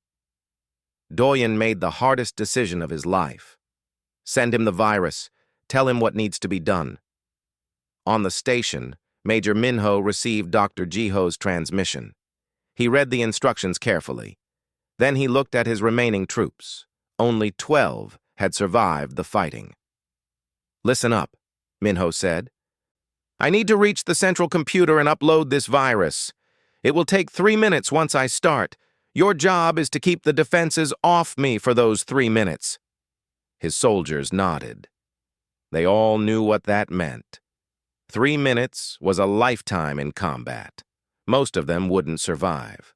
Doyun made the hardest decision of his life. Send him the virus. Tell him what needs to be done. On the station, Major Minho received Dr. Jiho's transmission. He read the instructions carefully. Then he looked at his remaining troops. Only 12 had survived the fighting. "Listen up," Minho said. "I need to reach the central computer and upload this virus. It will take 3 minutes once I start. Your job is to keep the defenses off me for those 3 minutes." His soldiers nodded. They all knew what that meant. 3 minutes was a lifetime in combat. Most of them wouldn't survive.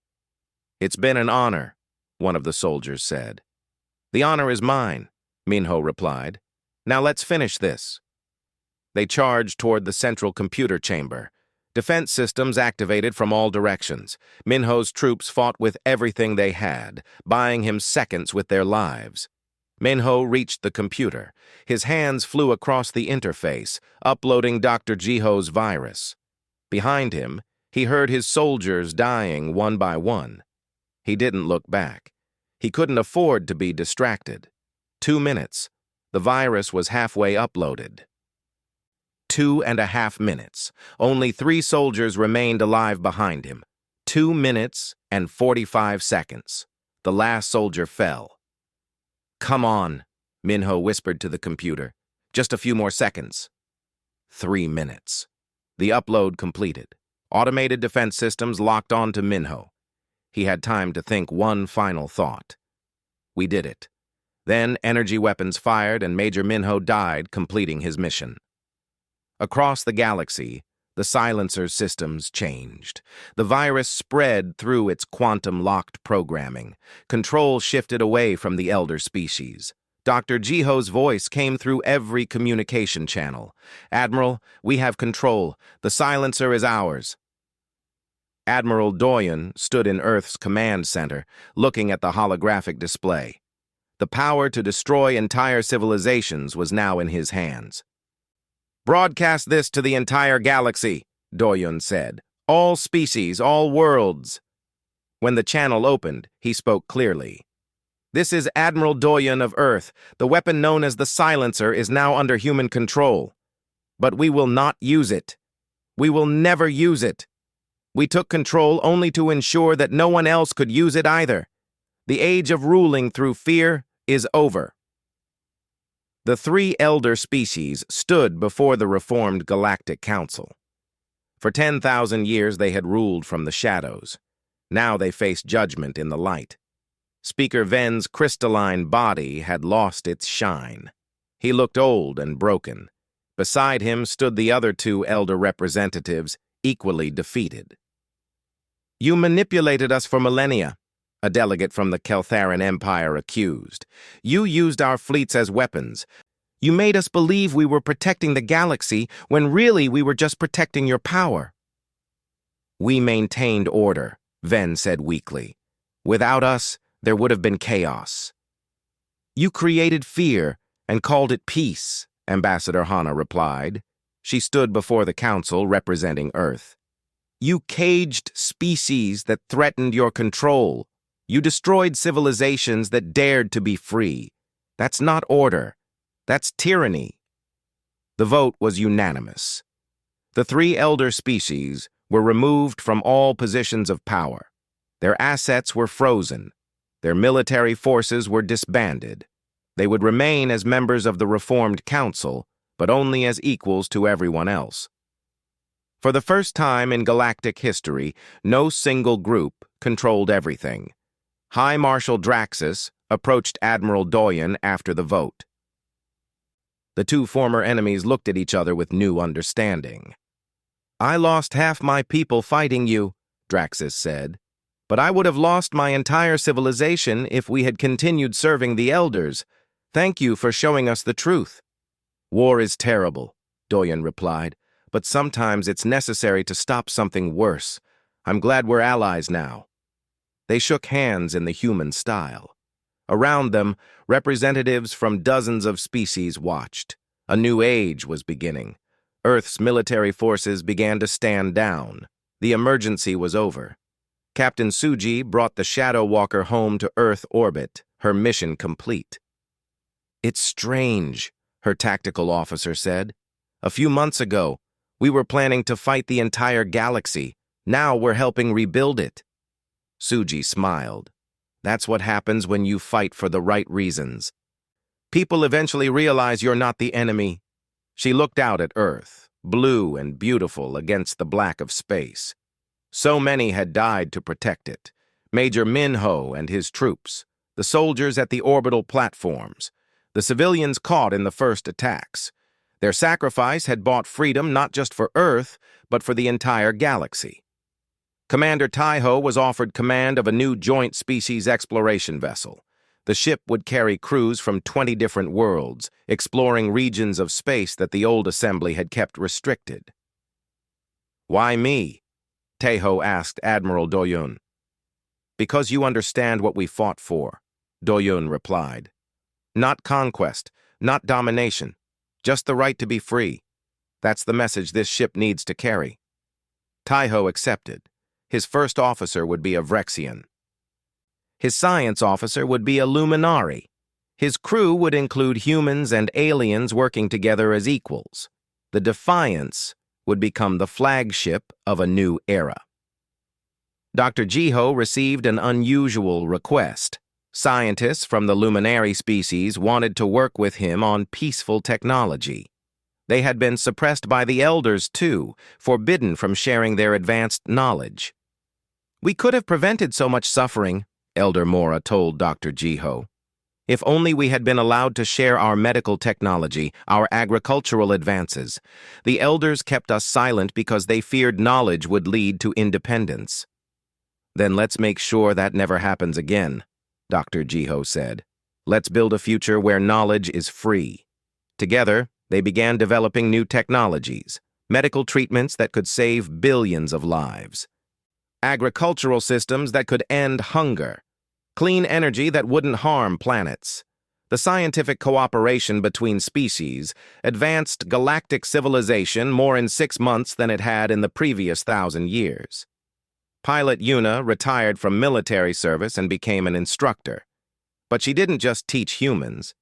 "It's been an honor," one of the soldiers said. "The honor is mine," Minho replied. "Now let's finish this." They charged toward the central computer chamber. Defense systems activated from all directions. Minho's troops fought with everything they had, buying him seconds with their lives. Minho reached the computer. His hands flew across the interface, uploading Dr. Jiho's virus. Behind him, he heard his soldiers dying one by one. He didn't look back. He couldn't afford to be distracted. 2 minutes. The virus was halfway uploaded. 2.5 minutes. Only 3 soldiers remained alive behind him. 2 minutes and 45 seconds. The last soldier fell. "Come on," Minho whispered to the computer. "Just a few more seconds." 3 minutes. The upload completed. Automated defense systems locked on to Minho. He had time to think one final thought. We did it. Then energy weapons fired and Major Minho died, completing his mission. Across the galaxy, the silencer systems changed. The virus spread through its quantum-locked programming. Control shifted away from the elder species. Dr. Jiho's voice came through every communication channel. "Admiral, we have control. The silencer is ours." Admiral Doyen stood in Earth's command center, looking at the holographic display. The power to destroy entire civilizations was now in his hands. "Broadcast this to the entire galaxy," Doyen said. "All species, all worlds." When the channel opened, he spoke clearly. "This is Admiral Doyen of Earth. The weapon known as the Silencer is now under human control. But we will not use it. We will never use it. We took control only to ensure that no one else could use it either. The age of ruling through fear is over." The 3 elder species stood before the reformed Galactic Council. For 10,000 years they had ruled from the shadows. Now they faced judgment in the light. Speaker Ven's crystalline body had lost its shine. He looked old and broken. Beside him stood the other 2 elder representatives, equally defeated. "You manipulated us for millennia," a delegate from the Keltharan Empire accused. "You used our fleets as weapons. You made us believe we were protecting the galaxy when really we were just protecting your power." "We maintained order," Ven said weakly. "Without us, there would have been chaos." "You created fear and called it peace," Ambassador Hana replied. She stood before the council representing Earth. "You caged species that threatened your control. You destroyed civilizations that dared to be free. That's not order. That's tyranny." The vote was unanimous. The 3 elder species were removed from all positions of power. Their assets were frozen. Their military forces were disbanded. They would remain as members of the Reformed Council, but only as equals to everyone else. For the first time in galactic history, no single group controlled everything. High Marshal Draxus approached Admiral Doyen after the vote. The 2 former enemies looked at each other with new understanding. "I lost half my people fighting you," Draxus said. "But I would have lost my entire civilization if we had continued serving the elders. Thank you for showing us the truth." "War is terrible," Doyen replied, "but sometimes it's necessary to stop something worse. I'm glad we're allies now." They shook hands in the human style. Around them, representatives from dozens of species watched. A new age was beginning. Earth's military forces began to stand down. The emergency was over. Captain Suji brought the Shadow Walker home to Earth orbit, her mission complete. "It's strange," her tactical officer said. "A few months ago, we were planning to fight the entire galaxy. Now we're helping rebuild it." Suji smiled. "That's what happens when you fight for the right reasons. People eventually realize you're not the enemy." She looked out at Earth, blue and beautiful against the black of space. So many had died to protect it. Major Minho and his troops, the soldiers at the orbital platforms, the civilians caught in the first attacks. Their sacrifice had bought freedom not just for Earth, but for the entire galaxy. Commander Taiho was offered command of a new joint species exploration vessel. The ship would carry crews from 20 different worlds, exploring regions of space that the old assembly had kept restricted. Why me? Taeho asked Admiral Doyun. Because you understand what we fought for, Doyun replied. Not conquest, not domination, just the right to be free. That's the message this ship needs to carry. Taeho accepted. His first officer would be a Vrexian. His science officer would be a Luminari. His crew would include humans and aliens working together as equals. The Defiance would become the flagship of a new era. Dr. Jiho received an unusual request. Scientists from the Luminary species wanted to work with him on peaceful technology. They had been suppressed by the Elders, too, forbidden from sharing their advanced knowledge. We could have prevented so much suffering, Elder Mora told Dr. Jiho. If only we had been allowed to share our medical technology, our agricultural advances. The Elders kept us silent because they feared knowledge would lead to independence. Then let's make sure that never happens again, Dr. Jiho said. Let's build a future where knowledge is free. Together, they began developing new technologies, medical treatments that could save billions of lives, agricultural systems that could end hunger, clean energy that wouldn't harm planets. The scientific cooperation between species advanced galactic civilization more in 6 months than it had in the previous 1,000 years. Pilot Yuna retired from military service and became an instructor. But she didn't just teach humans.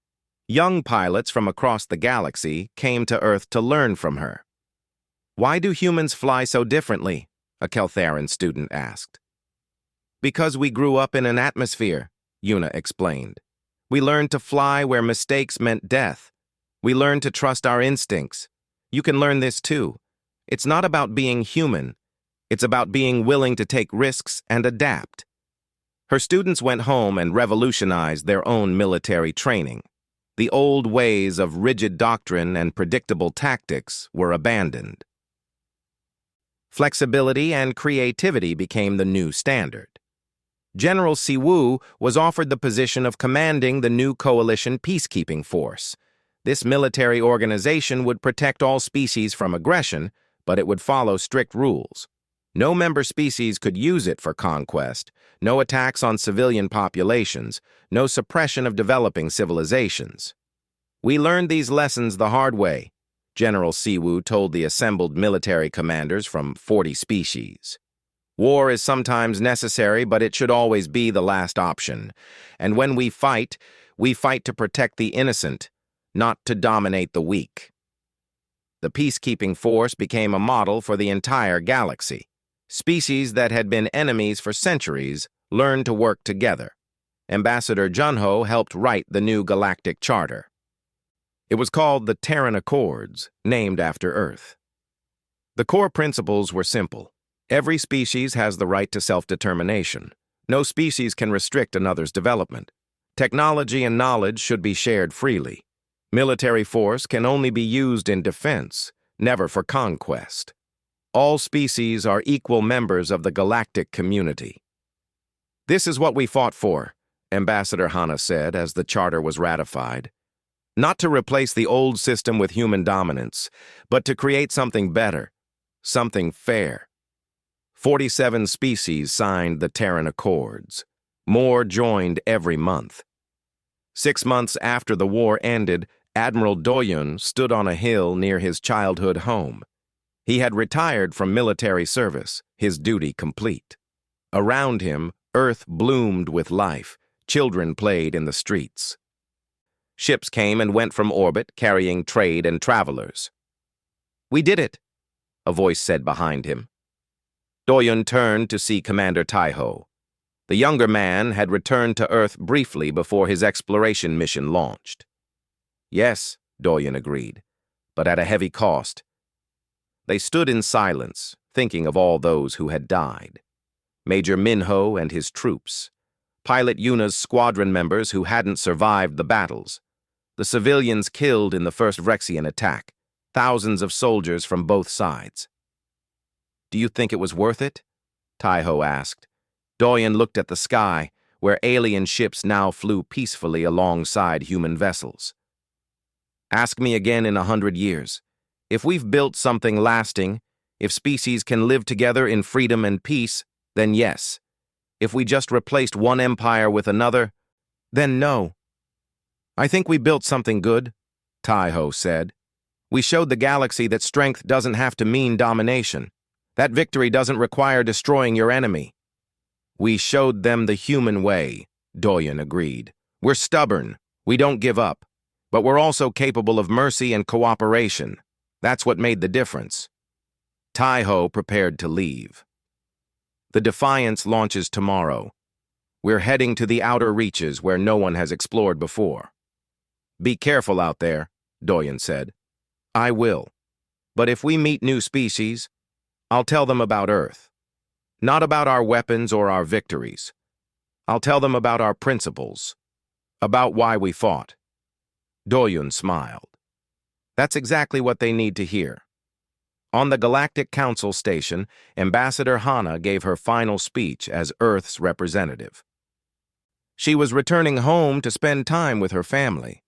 Young pilots from across the galaxy came to Earth to learn from her. Why do humans fly so differently? A Keltharan student asked. Because we grew up in an atmosphere, Yuna explained. We learned to fly where mistakes meant death. We learned to trust our instincts. You can learn this too. It's not about being human. It's about being willing to take risks and adapt. Her students went home and revolutionized their own military training. The old ways of rigid doctrine and predictable tactics were abandoned. Flexibility and creativity became the new standard. General Siwu was offered the position of commanding the new coalition peacekeeping force. This military organization would protect all species from aggression, but it would follow strict rules. No member species could use it for conquest, no attacks on civilian populations, no suppression of developing civilizations. We learned these lessons the hard way, General Siwu told the assembled military commanders from 40 species. War is sometimes necessary, but it should always be the last option. And when we fight to protect the innocent, not to dominate the weak. The peacekeeping force became a model for the entire galaxy. Species that had been enemies for centuries learned to work together. Ambassador Junho helped write the new galactic charter. It was called the Terran Accords, named after Earth. The core principles were simple. Every species has the right to self-determination. No species can restrict another's development. Technology and knowledge should be shared freely. Military force can only be used in defense, never for conquest. All species are equal members of the galactic community. This is what we fought for, Ambassador Hana said as the charter was ratified. Not to replace the old system with human dominance, but to create something better, something fair. 47 species signed the Terran Accords. More joined every month. 6 months after the war ended, Admiral Doyun stood on a hill near his childhood home. He had retired from military service, his duty complete. Around him, Earth bloomed with life. Children played in the streets. Ships came and went from orbit, carrying trade and travelers. "We did it," a voice said behind him. Doyun turned to see Commander Taeho. The younger man had returned to Earth briefly before his exploration mission launched. "Yes," Doyun agreed, "but at a heavy cost." They stood in silence, thinking of all those who had died. Major Minho and his troops, Pilot Yuna's squadron members who hadn't survived the battles, the civilians killed in the first Vrexian attack, thousands of soldiers from both sides. "Do you think it was worth it?" Taeho asked. Doyun looked at the sky, where alien ships now flew peacefully alongside human vessels. "Ask me again in 100 years. If we've built something lasting, If species can live together in freedom and peace, then yes. If we just replaced one empire with another, then no. I think we built something good, Taiho said. We showed the galaxy that strength doesn't have to mean domination. That victory doesn't require destroying your enemy. We showed them the human way, Doyen agreed. We're stubborn. We don't give up. But we're also capable of mercy and cooperation. That's what made the difference. Taiho prepared to leave. The Defiance launches tomorrow. We're heading to the outer reaches where no one has explored before. Be careful out there, Doyen said. I will. But if we meet new species, I'll tell them about Earth. Not about our weapons or our victories. I'll tell them about our principles. About why we fought. Doyen smiled. That's exactly what they need to hear. On the Galactic Council station, Ambassador Hana gave her final speech as Earth's representative. She was returning home to spend time with her family.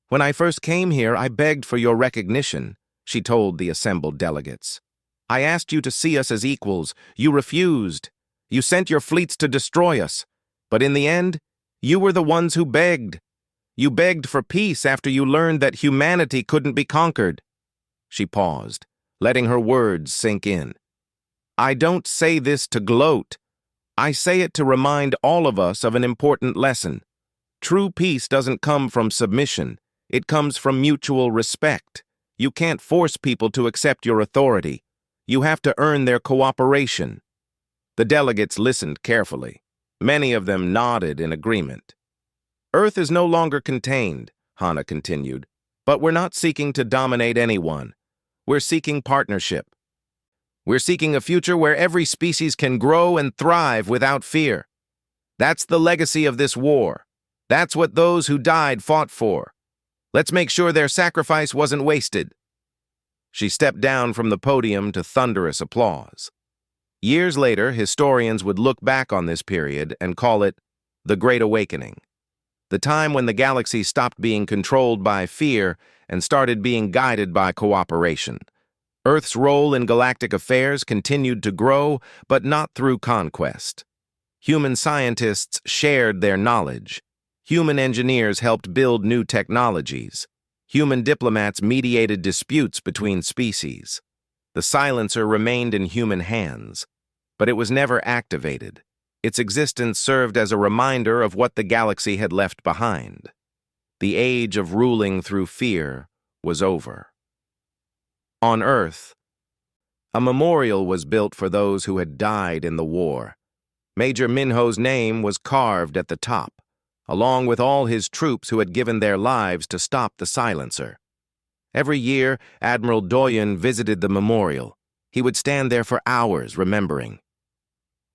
When I first came here, I begged for your recognition, she told the assembled delegates. I asked you to see us as equals. You refused. You sent your fleets to destroy us. But in the end, you were the ones who begged. You begged for peace after you learned that humanity couldn't be conquered. She paused, letting her words sink in. I don't say this to gloat. I say it to remind all of us of an important lesson. True peace doesn't come from submission. It comes from mutual respect. You can't force people to accept your authority. You have to earn their cooperation. The delegates listened carefully. Many of them nodded in agreement. Earth is no longer contained, Hana continued, but we're not seeking to dominate anyone. We're seeking partnership. We're seeking a future where every species can grow and thrive without fear. That's the legacy of this war. That's what those who died fought for. Let's make sure their sacrifice wasn't wasted. She stepped down from the podium to thunderous applause. Years later, historians would look back on this period and call it the Great Awakening, the time when the galaxy stopped being controlled by fear and started being guided by cooperation. Earth's role in galactic affairs continued to grow, but not through conquest. Human scientists shared their knowledge. Human engineers helped build new technologies. Human diplomats mediated disputes between species. The silencer remained in human hands, but it was never activated. Its existence served as a reminder of what the galaxy had left behind. The age of ruling through fear was over. On Earth, a memorial was built for those who had died in the war. Major Minho's name was carved at the top, along with all his troops who had given their lives to stop the silencer. Every year, Admiral Doyen visited the memorial. He would stand there for hours, remembering.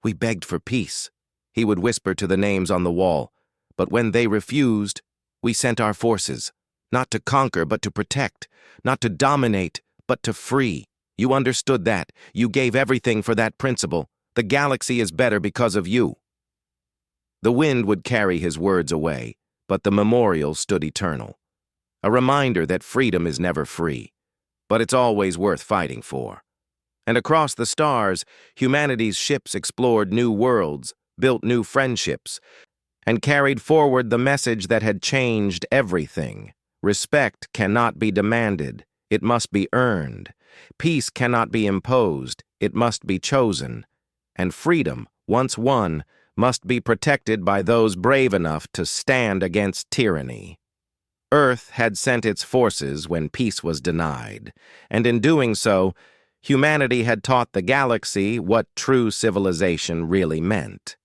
We begged for peace, he would whisper to the names on the wall. But when they refused, we sent our forces, not to conquer, but to protect, not to dominate, but to free. You understood that. You gave everything for that principle. The galaxy is better because of you. The wind would carry his words away, but the memorial stood eternal. A reminder that freedom is never free, but it's always worth fighting for. And across the stars, humanity's ships explored new worlds, built new friendships, and carried forward the message that had changed everything. Respect cannot be demanded, it must be earned. Peace cannot be imposed, it must be chosen. And freedom, once won, must be protected by those brave enough to stand against tyranny. Earth had sent its forces when peace was denied, and in doing so, humanity had taught the galaxy what true civilization really meant.